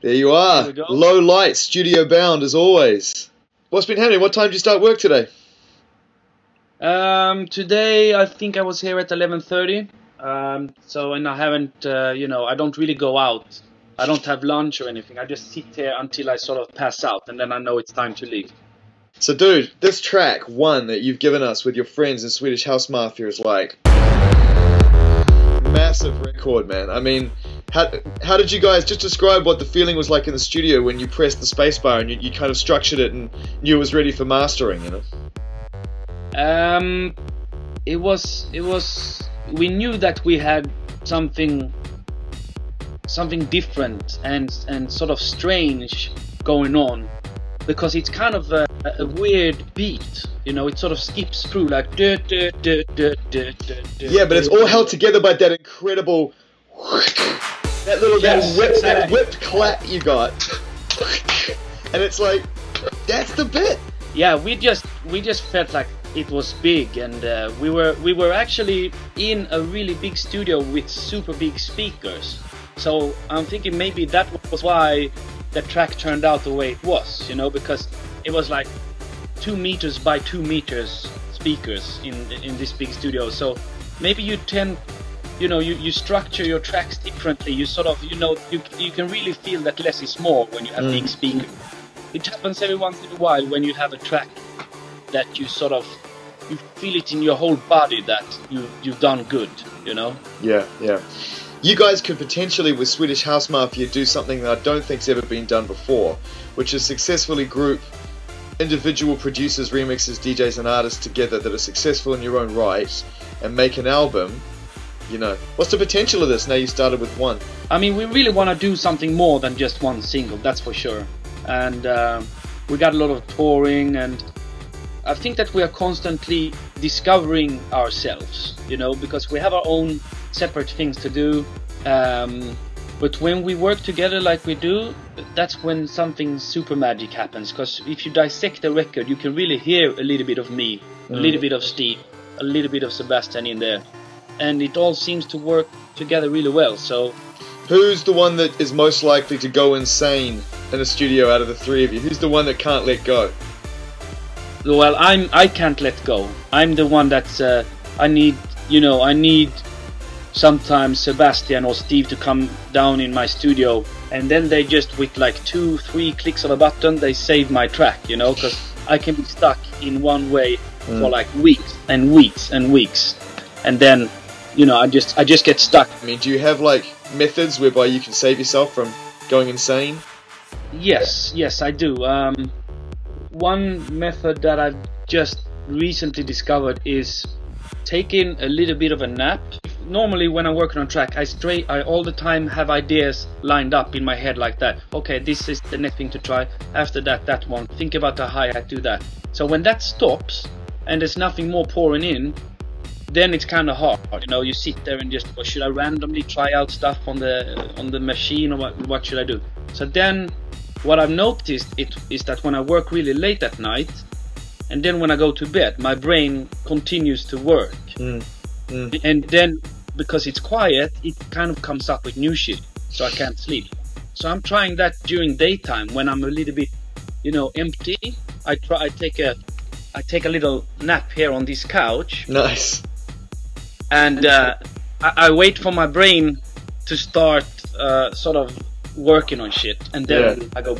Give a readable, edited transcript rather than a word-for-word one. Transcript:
There you are. There we go. Low light, studio bound as always. What's been happening? What time did you start work today? Today I think I was here at 11:30. And I haven't, I don't really go out. I don't have lunch or anything. I just sit here until I sort of pass out, and then I know it's time to leave. So, dude, this track, One, that you've given us with your friends in Swedish House Mafia is like massive record, man. I mean, how did you guys just describe what the feeling was like in the studio when you pressed the spacebar and you kind of structured it and knew it was ready for mastering, you know? It was. We knew that we had something different and sort of strange going on, because it's kind of a weird beat, you know. It sort of skips through like Yeah, but it's all held together by that incredible that whipped clap you got, and it's like that's the bit. Yeah, we just felt like it was big, and we were actually in a really big studio with super big speakers. So I'm thinking maybe that was why the track turned out the way it was, you know, because it was like 2 meters by 2 meters speakers in this big studio. So maybe you structure your tracks differently. You sort of, you can really feel that less is more when you have big speakers. It happens every once in a while when you have a track that you feel it in your whole body that you've done good, you know? Yeah. You guys could potentially, with Swedish House Mafia, do something that I don't think's ever been done before, which is successfully group individual producers, remixers, DJs and artists together that are successful in your own right and make an album. You know, what's the potential of this now you started with One? I mean, we really want to do something more than just one single, that's for sure. And we got a lot of touring, and I think that we are constantly discovering ourselves, you know, because we have our own separate things to do. But when we work together like we do, that's when something super magic happens. Because if you dissect the record, you can really hear a little bit of me, a little bit of Steve, a little bit of Sebastian in there. And it all seems to work together really well. So, who's the one that is most likely to go insane in a studio out of the three of you? Who's the one that can't let go? Well, I can't let go. I'm the one that's I need sometimes Sebastian or Steve to come down in my studio, and then they just, with like 2-3 clicks of a button, they save my track, you know, because I can be stuck in one way for like weeks and weeks and weeks, and then, you know, I just get stuck. I mean, do you have like methods whereby you can save yourself from going insane? Yes, I do. One method that I've just recently discovered is taking a little bit of a nap. Normally when I'm working on track, I all the time have ideas lined up in my head like that. Okay, this is the next thing to try. After that one. Think about the hi-hat, do that. So when that stops and there's nothing more pouring in, then it's kind of hard. You know, you sit there and just, well, should I randomly try out stuff on the machine, or what should I do? So then what I've noticed is that when I work really late at night, and then when I go to bed, my brain continues to work. And then, because it's quiet, it kind of comes up with new shit, so I can't sleep. So I'm trying that during daytime when I'm a little bit, you know, empty. I take a little nap here on this couch. Nice. And I wait for my brain to start sort of working on shit, and then I go.